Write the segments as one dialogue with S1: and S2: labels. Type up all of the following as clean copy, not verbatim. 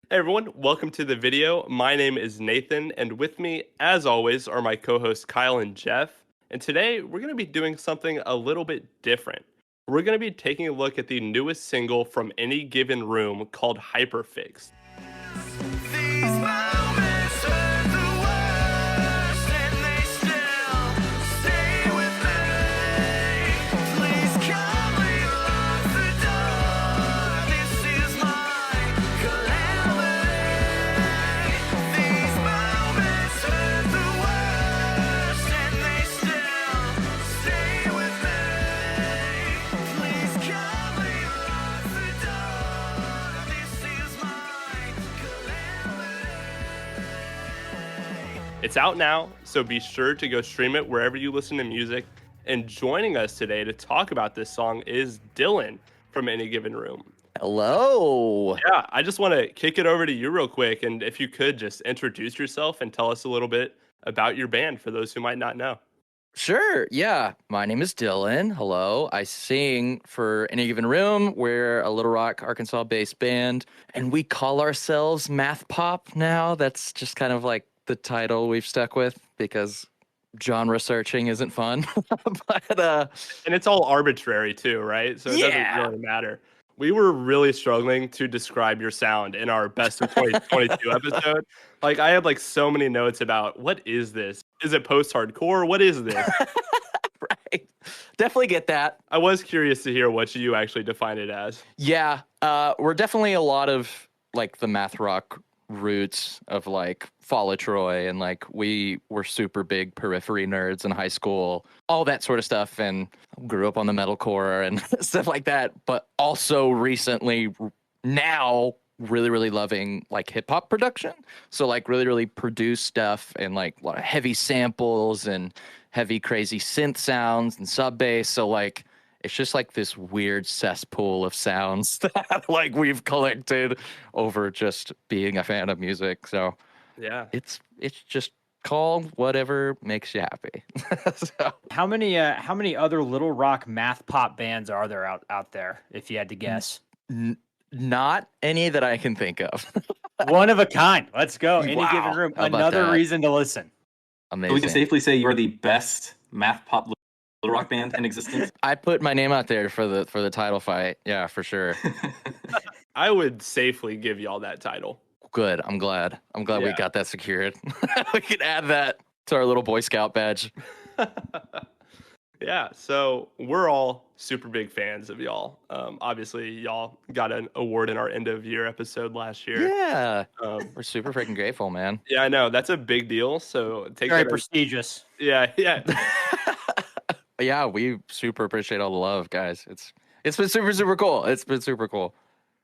S1: Hey everyone, welcome to the video. My name is Nathan, and with me, as always, are my co hosts Kyle and Jeff. And today we're going to be doing something a little bit different. We're going to be taking a look at the newest single from Any Given Room called Hyperfixed.
S2: These moments hurt the worst, and they still stay with me. Please come lock the door. This is my calamity. These moments hurt the worst, and they still stay with me. Please come lock the door. This is my
S1: It's out now, so be sure to go stream it wherever you listen to music. And joining us today to talk about this song is Dylan from Any Given Room.
S3: Hello.
S1: Yeah, I just want to kick it over to you real quick. And if you could just introduce yourself and tell us a little bit about your band for those who might not know.
S3: Sure. Yeah. My name is Dylan. Hello. I sing for Any Given Room. We're a Little Rock, Arkansas based band, and we call ourselves math pop now. That's just kind of like the title we've stuck with because genre searching isn't fun. but
S1: And it's all arbitrary too, right? So it doesn't really matter. We were really struggling to describe your sound in our best of 2022 episode. Like I had like so many notes about what is this? Is it post-hardcore? What is this?
S3: right. Definitely get that.
S1: I was curious to hear what you actually define it as.
S3: Yeah. We're definitely a lot of like the math rock roots of like Fall of Troy, and like we were super big Periphery nerds in high school, all that sort of stuff, and grew up on the metalcore and stuff like that. But also recently, now really loving like hip hop production. So like really produced stuff and like a lot of heavy samples and heavy crazy synth sounds and sub bass. So like it's just like this weird cesspool of sounds that like we've collected over just being a fan of music. So
S1: Yeah.
S3: it's just call whatever makes you happy. So,
S4: How many other Little Rock math pop bands are there out there, if you had to guess?
S3: not any that I can think of.
S4: One of a kind. Let's go. Any
S3: Wow.
S4: given room.
S3: How about
S4: Another
S3: that?
S4: reason to listen.
S3: Amazing.
S5: So we can safely say you're the best math pop Little Rock band in existence.
S3: I put my name out there for the title fight. Yeah, for sure.
S1: I would safely give y'all that title.
S3: Good. I'm glad we
S1: Yeah.
S3: got that secured. We can add that to our little Boy Scout badge.
S1: Yeah, so we're all super big fans of y'all. Obviously, y'all got an award in our end of year episode last year.
S3: Yeah.
S1: Um,
S3: We're super freaking grateful, man.
S1: yeah, I know that's a big deal. So take
S4: Very
S1: that.
S4: prestigious.
S1: Yeah.
S3: Yeah, we super appreciate all the love, guys. It's been super cool. It's been super cool.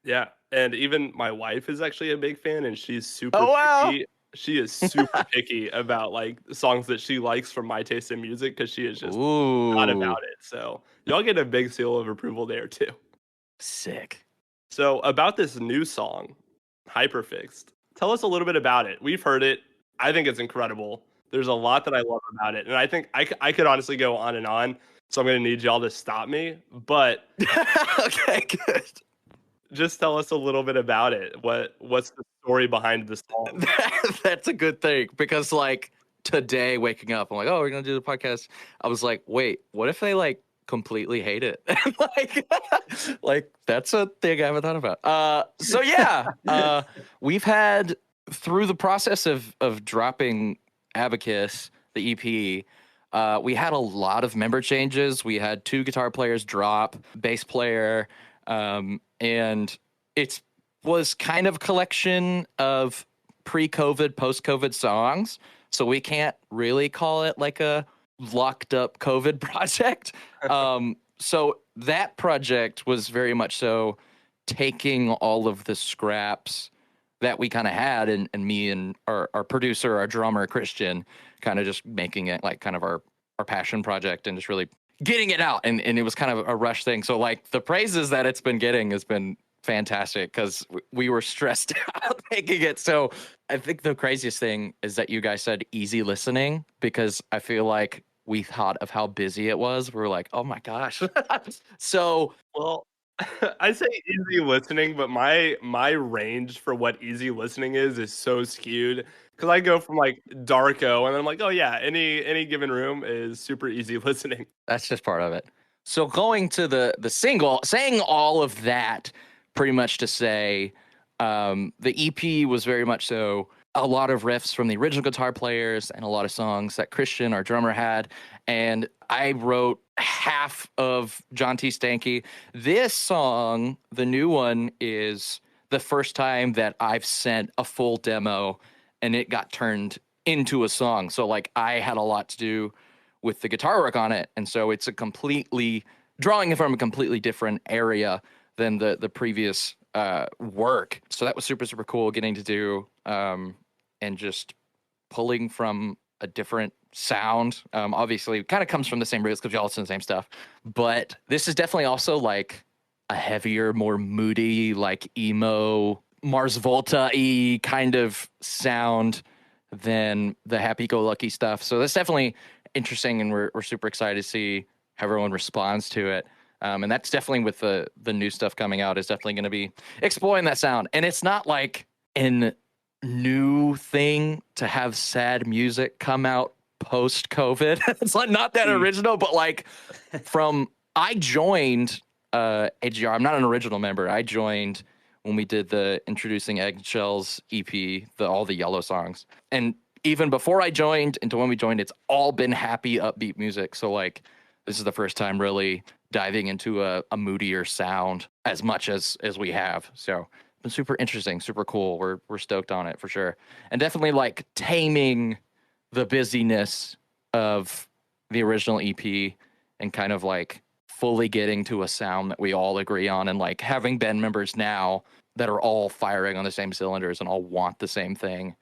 S1: Yeah, and even my wife is actually a big fan, and she's super
S3: Oh, wow.
S1: picky. She is super picky about like songs that she likes from my taste in music because she is just
S3: Ooh.
S1: not about it. So y'all get a big seal of approval there too.
S3: Sick.
S1: So about this new song, Hyperfixed, tell us a little bit about it. We've heard it. I think it's incredible. There's a lot that I love about it, and I think I could honestly go on and on. So I'm going to need y'all to stop me, but
S3: Okay, good.
S1: just tell us a little bit about it. What's the story behind the song?
S3: That's a good thing because like today waking up, I'm like, oh, we're gonna do the podcast. I was like, wait, what if they like completely hate it? like that's a thing I haven't thought about. So yeah, we've had through the process of dropping Abacus, the EP. We had a lot of member changes. We had 2 guitar players drop, bass player, and it was kind of a collection of pre-COVID, post-COVID songs. So we can't really call it like a locked up COVID project. So that project was very much so taking all of the scraps that we kind of had, and me and our producer, our drummer, Christian, kind of just making it like kind of our passion project and just really getting it out. And it was kind of a rush thing. So like the praises that it's been getting has been fantastic because we were stressed out making it. So I think the craziest thing is that you guys said easy listening, because I feel like we thought of how busy it was. We were like, oh my gosh. So
S1: Well, I say easy listening, but my range for what easy listening is so skewed because I go from like Darko, and then I'm like, oh yeah, any given room is super easy listening.
S3: That's just part of it. So going to the single, saying all of that, pretty much to say, the EP was very much so a lot of riffs from the original guitar players and a lot of songs that Christian, our drummer, had. And I wrote half of John T. Stanky. This song, the new one, is the first time that I've sent a full demo and it got turned into a song. So like I had a lot to do with the guitar work on it, and so it's a completely drawing from a completely different area than the previous work. So that was super cool getting to do, and just pulling from a different sound. Obviously, kind of comes from the same roots because we all listen to the same stuff, but this is definitely also like a heavier, more moody, like emo Mars Volta-y kind of sound than the happy-go-lucky stuff. So that's definitely interesting, and we're super excited to see how everyone responds to it. And that's definitely with the new stuff coming out is definitely going to be exploring that sound. And it's not like an new thing to have sad music come out post COVID. It's like not that original, but like from I joined AGR. I'm not an original member. I joined when we did the Introducing Eggshells EP, all the Yellow songs. And even before I joined into when we joined, it's all been happy, upbeat music. So like this is the first time really diving into a moodier sound as much as we have. So it's been super interesting, super cool. We're stoked on it for sure. And definitely like taming the busyness of the original EP and kind of like fully getting to a sound that we all agree on, and like having band members now that are all firing on the same cylinders and all want the same thing.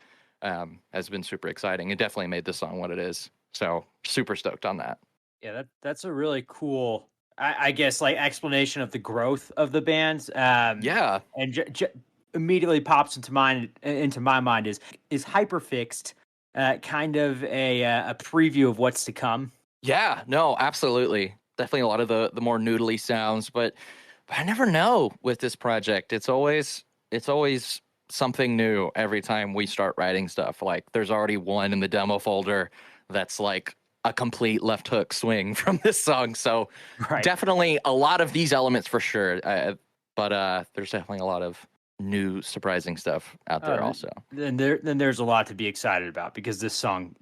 S3: Has been super exciting. It definitely made this song what it is. So super stoked on that.
S4: Yeah, that's a really cool, I guess, like explanation of the growth of the band.
S3: Yeah.
S4: And immediately pops into my mind is Hyperfixed, kind of a preview of what's to come.
S3: Yeah, no, absolutely. Definitely a lot of the more noodly sounds, but I never know with this project. It's always something new every time we start writing stuff. Like there's already one in the demo folder that's like a complete left hook swing from this song. So
S4: Right.
S3: definitely a lot of these elements for sure. But there's definitely a lot of new surprising stuff out there also.
S4: Then there's a lot to be excited about because this song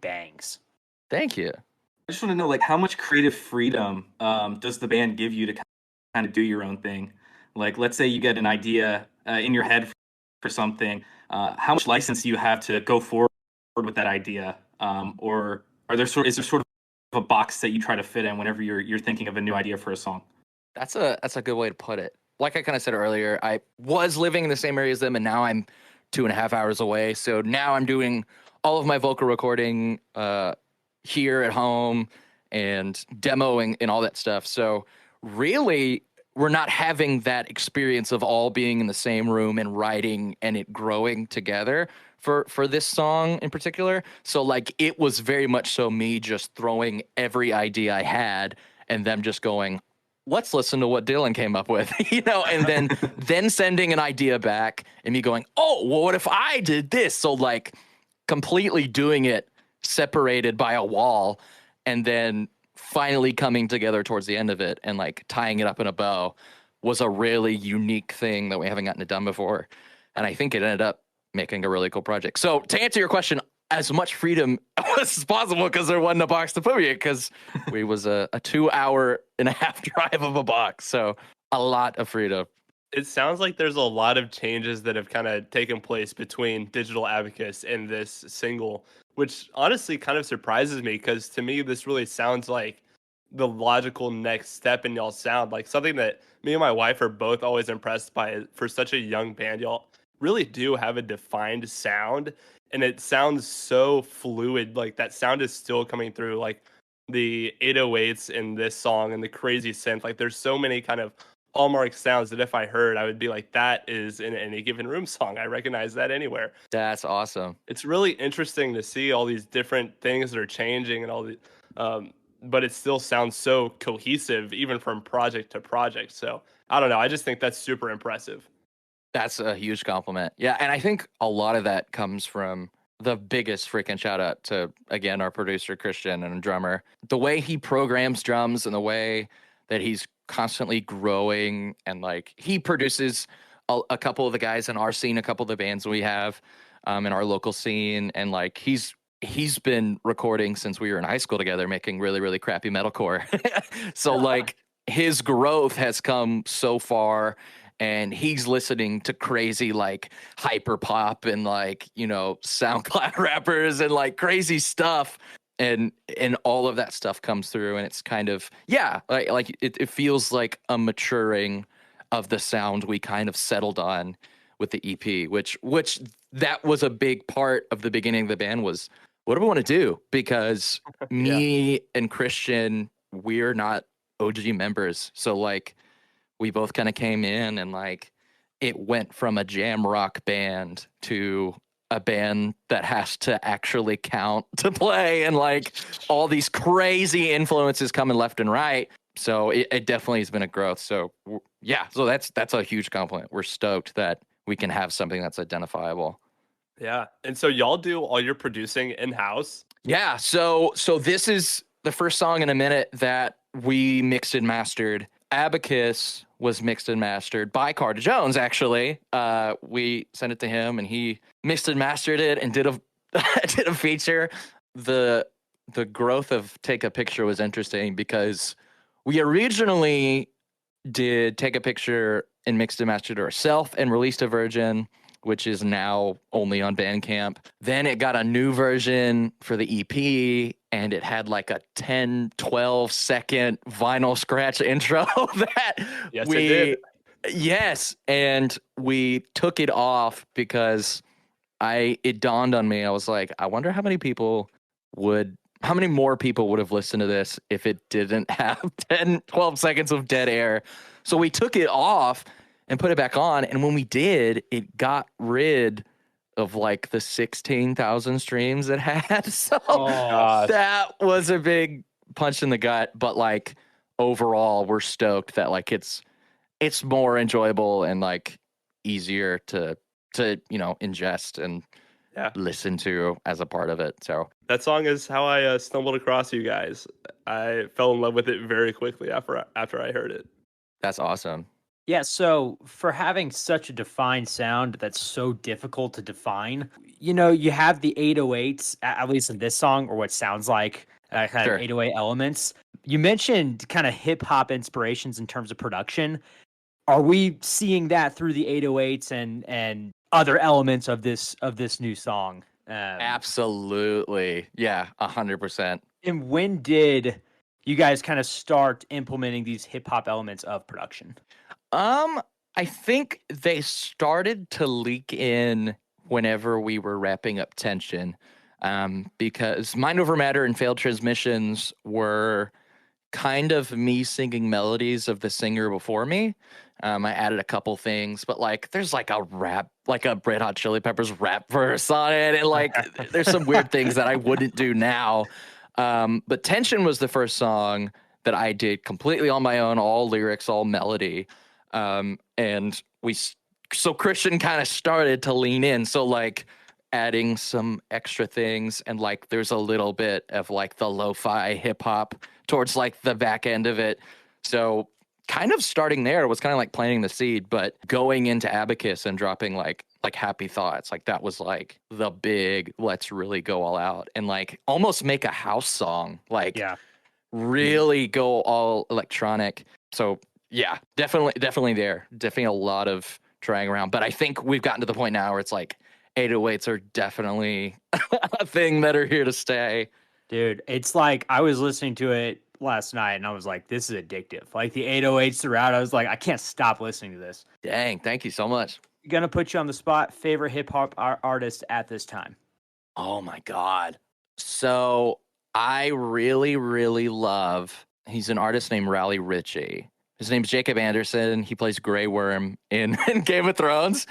S4: bangs.
S3: Thank you.
S5: I just want to know, like, how much creative freedom does the band give you to kind of do your own thing? Like, let's say you get an idea in your head for something. How much license do you have to go forward with that idea? Or is there sort of a box that you try to fit in whenever you're thinking of a new idea for a song?
S3: That's a good way to put it. Like I kind of said earlier, I was living in the same area as them, and now I'm 2.5 hours away. So now I'm doing all of my vocal recording here at home and demoing and all that stuff. So really, we're not having that experience of all being in the same room and writing and it growing together for this song in particular. So like it was very much so me just throwing every idea I had and them just going, let's listen to what Dylan came up with, and then sending an idea back and me going, oh, well, what if I did this? So like completely doing it separated by a wall and then finally coming together towards the end of it and like tying it up in a bow was a really unique thing that we haven't gotten it done before. And I think it ended up making a really cool project. So to answer your question, as much freedom as possible because there wasn't a box to put me in because we was a 2.5-hour drive of a box. So a lot of freedom.
S1: It sounds like there's a lot of changes that have kind of taken place between Digital Abacus and this single, which honestly kind of surprises me because to me, this really sounds like the logical next step in y'all's sound, like something that me and my wife are both always impressed by for such a young band. Y'all really do have a defined sound and it sounds so fluid. Like that sound is still coming through, like the 808s in this song and the crazy synth. Like there's so many kind of hallmark sounds that if I heard, I would be like, that is in Any Given Room song. I recognize that anywhere.
S3: That's awesome.
S1: It's really interesting to see all these different things that are changing and all the, but it still sounds so cohesive even from project to project. So I don't know. I just think that's super impressive.
S3: That's a huge compliment. Yeah, and I think a lot of that comes from the biggest freaking shout out to, again, our producer Christian and drummer. The way he programs drums and the way that he's constantly growing, and like he produces a couple of the guys in our scene, a couple of the bands we have in our local scene, and like he's been recording since we were in high school together, making really, really crappy metalcore. So like his growth has come so far, and he's listening to crazy like hyper pop and like, you know, SoundCloud rappers and like crazy stuff. And all of that stuff comes through, and it's kind of, yeah, like it feels like a maturing of the sound we kind of settled on with the EP, which that was a big part of the beginning of the band was, what do we want to do? Because me and Christian, we're not OG members. So like we both kind of came in, and like it went from a jam rock band to a band that has to actually count to play, and like all these crazy influences coming left and right. So it definitely has been a growth. So yeah, so that's a huge compliment. We're stoked that we can have something that's identifiable.
S1: Yeah. And so y'all do all your producing in-house?
S3: Yeah, so this is the first song in a minute that we mixed and mastered. Abacus was mixed and mastered by Carter Jones, actually. We sent it to him, and he mixed and mastered it and did a did a feature. The growth of Take a Picture was interesting because we originally did Take a Picture and mixed and mastered ourselves and released a version, which is now only on Bandcamp. Then it got a new version for the EP, and it had like a 10, 12-second vinyl scratch intro that
S1: Yes, it did.
S3: Yes, and we took it off because it dawned on me. I was like, I wonder how many more people would have listened to this if it didn't have 10, 12 seconds of dead air. So we took it off and put it back on. And when we did, it got rid of like the 16,000 streams it had. So
S1: gosh.
S3: that was a big punch in the gut. But like overall, we're stoked that like it's more enjoyable and like easier to ingest and listen to as a part of it. So
S1: that song is how I stumbled across you guys. I fell in love with it very quickly after I heard it.
S3: that's awesome.
S4: Yeah, so for having such a defined sound that's so difficult to define, you know, you have the 808s, at least in this song, or what sounds like kind
S3: Sure.
S4: of 808 elements. You mentioned kind of hip hop inspirations in terms of production. Are we seeing that through the 808s and other elements of this new song?
S3: Absolutely. Yeah, 100%.
S4: And when did you guys kind of start implementing these hip hop elements of production?
S3: I think they started to leak in whenever we were wrapping up Tension, because Mind Over Matter and Failed Transmissions were kind of me singing melodies of the singer before me. I added a couple things, but like there's like a rap, like a Red Hot Chili Peppers rap verse on it, and like there's some weird things that I wouldn't do now. But Tension was the first song that I did completely on my own, all lyrics, all melody. And so Christian kind of started to lean in. So like adding some extra things, and like there's a little bit of like the lo-fi hip hop towards like the back end of it. So kind of starting there was kind of like planting the seed, but going into Abacus and dropping like Happy Thoughts, like that was like the big, let's really go all out and like almost make a house song, like really go all electronic. So yeah, definitely there. Definitely a lot of trying around. But I think we've gotten to the point now where it's like 808s are definitely a thing that are here to stay.
S4: Dude, it's like I was listening to it last night and I was like, this is addictive. Like the 808s throughout, I was like, I can't stop listening to this.
S3: Dang, thank you so much.
S4: Gonna put you on the spot. Favorite hip hop artist at this time?
S3: Oh my God. So I really, really love, he's an artist named Raleigh Ritchie. His name's Jacob Anderson. He plays Grey Worm in Game of Thrones.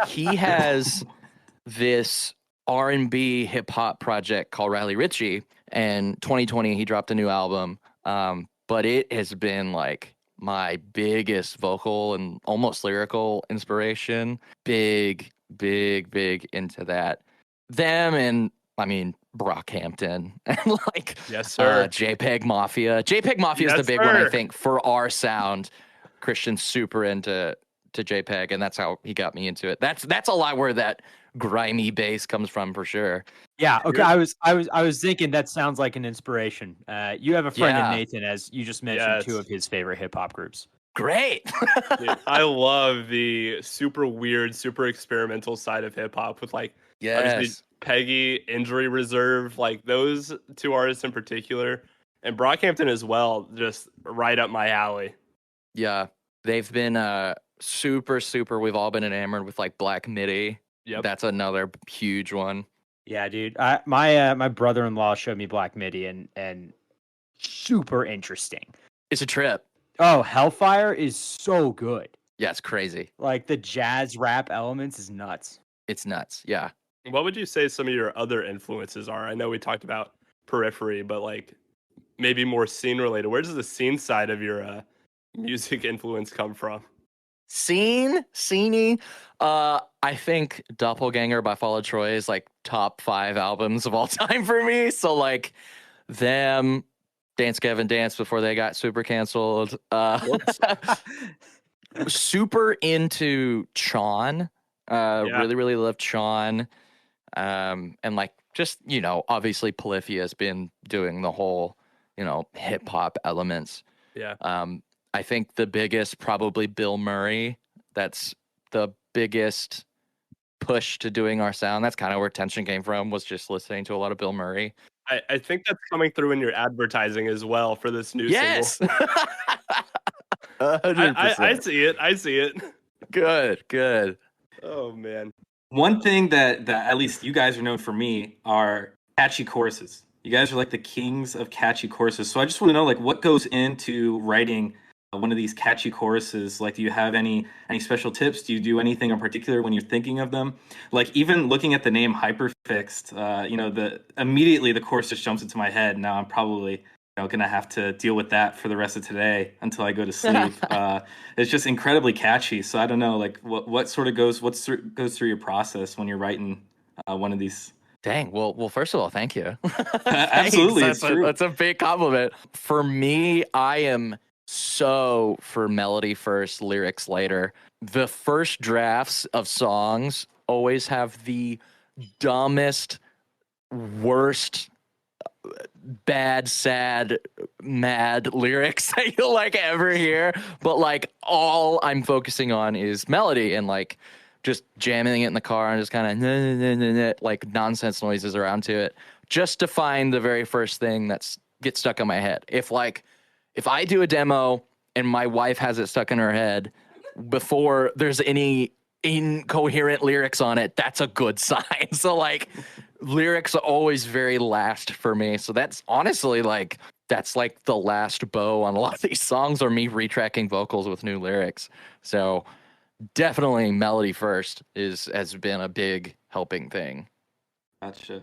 S3: He has this R&B hip hop project called Raleigh Ritchie. And 2020, he dropped a new album. But it has been like my biggest vocal and almost lyrical inspiration. Big into that. Them and I mean Brockhampton and like
S1: Yes, sir.
S3: JPEG Mafia. JPEG Mafia is the
S1: Yes,
S3: big one, I
S1: sir.
S3: think, for our sound. Christian's super into JPEG, and that's how he got me into it. That's a lot where that grimy bass comes from for sure.
S4: Yeah. Okay.
S1: Here's-
S4: I was thinking that sounds like an inspiration. You have a friend in
S3: Yeah.
S4: Nathan, as you just mentioned, two
S1: Yes.
S4: of his favorite hip hop groups.
S3: Great.
S1: Dude, I love the super weird, super experimental side of hip hop with like obviously
S3: Yes.
S1: Peggy, Injury Reserve, like those two artists in particular, and Brockhampton as well, just right up my alley.
S3: Yeah. They've been super. We've all been enamored with like Black MIDI.
S1: Yep.
S3: That's another huge one.
S4: Yeah, dude. My brother-in-law showed me Black MIDI and super interesting.
S3: It's a trip.
S4: Oh, Hellfire is so good.
S3: Yeah, it's crazy.
S4: Like the jazz rap elements is nuts.
S3: It's nuts. Yeah.
S1: What would you say some of your other influences are? I know we talked about Periphery, but like maybe more scene related. Where does the scene side of your music influence come from?
S3: Sceney. I think Doppelganger by Fall Out Troy is like top 5 albums of all time for me. So like them, Dance Gavin Dance before they got super canceled. Super into Chon.
S1: Yeah.
S3: Really loved Chon. And like just, obviously Polyphia has been doing the whole, hip hop elements.
S1: Yeah.
S3: I think the biggest probably Bill Murray. That's the biggest push to doing our sound. That's kind of where Tension came from, was just listening to a lot of Bill Murray.
S1: I think that's coming through in your advertising as well for this new
S3: Yes.
S1: single.
S3: 100%.
S1: I see it. I see it.
S3: Good.
S1: Oh man.
S5: One thing that at least you guys are known for me are catchy choruses. You guys are like the kings of catchy choruses. So I just want to know, like, what goes into writing one of these catchy choruses? Like, do you have any special tips? Do you do anything in particular when you're thinking of them? Like, even looking at the name Hyperfixed, immediately the chorus just jumps into my head. Now I'm probably gonna have to deal with that for the rest of today until I go to sleep. It's just incredibly catchy. So I don't know, like, what sort of goes through your process when you're writing one of these.
S3: Dang. Well, first of all, thank you.
S5: Absolutely,
S3: Thanks.
S5: it's true.
S3: That's a big compliment. For me, I am so for melody first, lyrics later. The first drafts of songs always have the dumbest, worst, bad, sad, mad lyrics that you'll like ever hear. But like all I'm focusing on is melody and like just jamming it in the car and just kind of like nonsense noises around to it, just to find the very first thing that's gets stuck in my head. If I do a demo and my wife has it stuck in her head before there's any incoherent lyrics on it, that's a good sign. So like lyrics are always very last for me. So that's honestly like that's like the last bow on a lot of these songs, or me retracking vocals with new lyrics. So definitely melody first has been a big helping thing.
S5: Gotcha.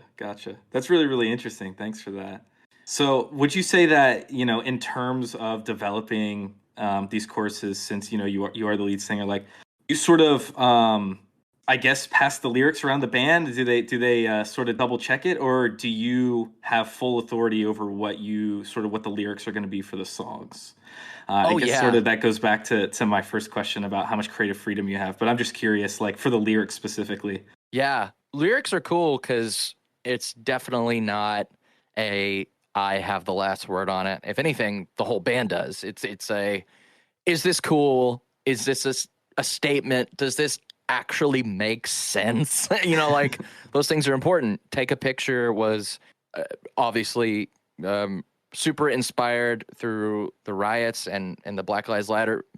S5: That's really, really interesting. Thanks for that. So would you say that, in terms of developing these courses, since, you are the lead singer, like you sort of, I guess, pass the lyrics around the band? Do they sort of double check it, or do you have full authority over what the lyrics are going to be for the songs? I guess sort of that goes back to my first question about how much creative freedom you have, but I'm just curious, like for the lyrics specifically.
S3: Yeah, lyrics are cool because it's definitely not I have the last word on it. If anything, the whole band does. It's is this cool? Is this a statement? Does this actually make sense? Like those things are important. Take a Picture was obviously super inspired through the riots and the Black Lives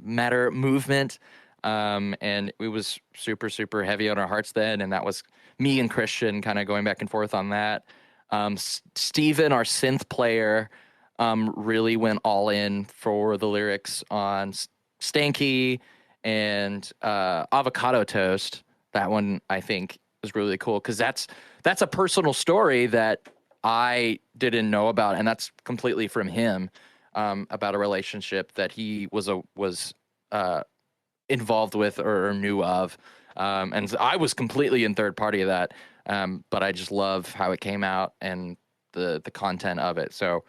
S3: Matter movement. And it was super heavy on our hearts then. And that was me and Christian kind of going back and forth on that. Steven, our synth player, really went all in for the lyrics on Stanky and Avocado Toast. That one I think was really cool because that's a personal story that I didn't know about, and that's completely from him. about a relationship that he was involved with or knew of. And I was completely in third party of that. But I just love how it came out and the content of it. So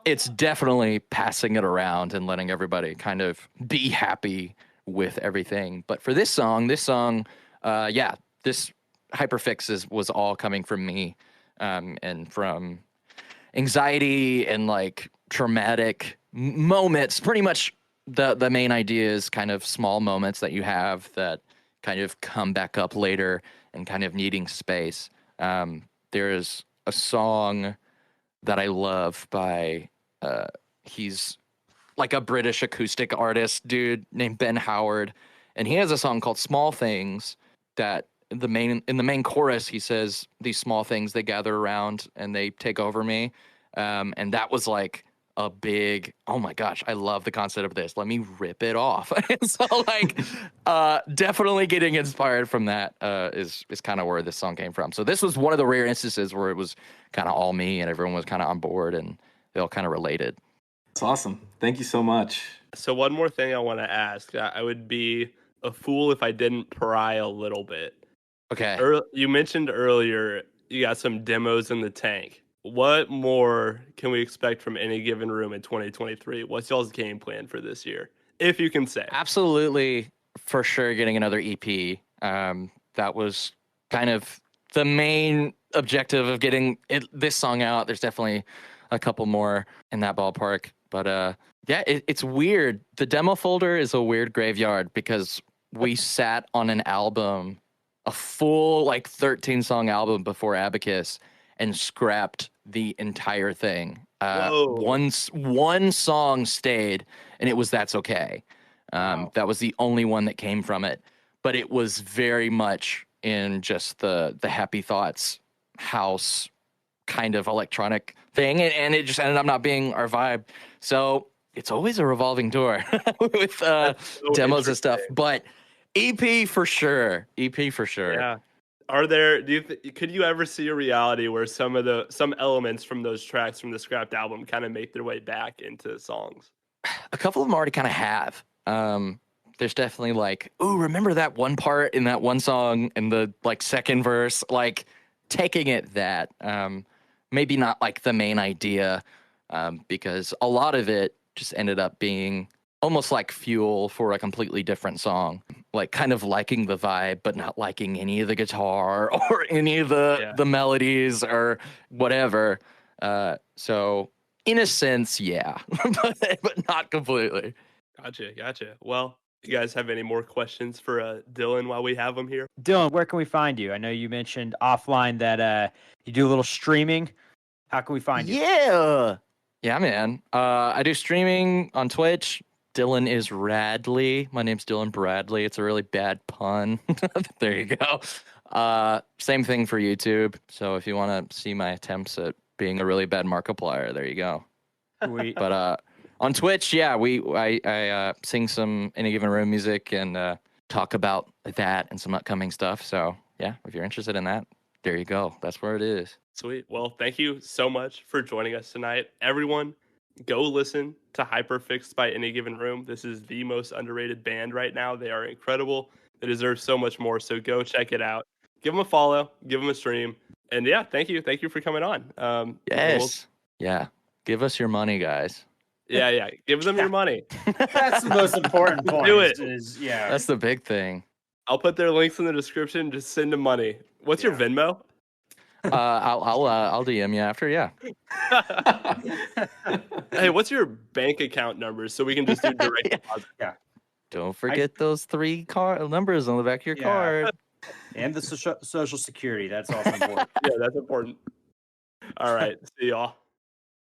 S3: it's definitely passing it around and letting everybody kind of be happy with everything. But for this song, this Hyperfix was all coming from me, and from anxiety and like traumatic moments. Pretty much the main idea is kind of small moments that you have that kind of come back up later and kind of needing space. There's a song that I love by he's like a British acoustic artist dude named Ben Howard, and he has a song called Small Things that in the main chorus he says, these small things, they gather around and they take over me. And that was like a big, oh my gosh, I love the concept of this, let me rip it off. And so like definitely getting inspired from that is kind of where this song came from. So this was one of the rare instances where it was kind of all me and everyone was kind of on board and they all kind of related.
S5: It's awesome. Thank you so much.
S1: So one more thing I want to ask. I would be a fool if I didn't pry a little bit.
S3: Okay.
S1: You mentioned earlier you got some demos in the tank. What more can we expect from Any Given Room in 2023? What's y'all's game plan for this year, if you can say?
S3: Absolutely, for sure, getting another EP. That was kind of the main objective of getting this song out. There's definitely a couple more in that ballpark. But yeah, it's weird. The demo folder is a weird graveyard because we sat on an album, a full like 13-song album before Abacus, and scrapped the entire thing. One song stayed, and it was That's Okay.
S1: Wow.
S3: That was the only one that came from it. But it was very much in just the Happy Thoughts house kind of electronic thing, and it just ended up not being our vibe. So it's always a revolving door with
S1: So
S3: demos and stuff.
S1: interesting.
S3: But EP for sure. EP for sure.
S1: Yeah. Are there? Could you ever see a reality where some elements from those tracks from the scrapped album kind of make their way back into songs?
S3: A couple of them already kind of have. There's definitely like, oh, remember that one part in that one song in the like second verse, like taking it that. Maybe not like the main idea, because a lot of it just ended up being almost like fuel for a completely different song. Like kind of liking the vibe, but not liking any of the guitar or any of the melodies or whatever. So in a sense, yeah, but not completely.
S1: Gotcha. Well, you guys have any more questions for Dylan while we have him here?
S4: Dylan, where can we find you? I know you mentioned offline that you do a little streaming. How can we find you?
S3: Yeah, man. I do streaming on Twitch. Dylan is Radley. My name's Dylan Bradley. It's a really bad pun. There you go. Same thing for YouTube. So if you want to see my attempts at being a really bad Markiplier, there you go.
S4: Sweet.
S3: But on Twitch, yeah, I sing some Any Given Room music and talk about that and some upcoming stuff. So yeah, if you're interested in that, there you go. That's where it is.
S1: Sweet. Well, thank you so much for joining us tonight. Everyone, go listen to Hyperfixed by Any Given Room. This is the most underrated band right now. They are incredible. They deserve so much more. So go check it out. Give them a follow. Give them a stream. And yeah, thank you. Thank you for coming on.
S3: Yes. Yeah. Give us your money, guys.
S1: Yeah. Give them your money.
S6: That's the most important point.
S1: Do it.
S6: Yeah.
S3: That's the big thing.
S1: I'll put their links in the description. Just send them money. What's your Venmo?
S3: I'll DM you after. Yeah.
S1: Hey, what's your bank account number so we can just do direct deposit?
S3: Don't forget those 3 numbers on the back of your card.
S6: And the social security. That's also important.
S1: Yeah, that's important. All right. See y'all.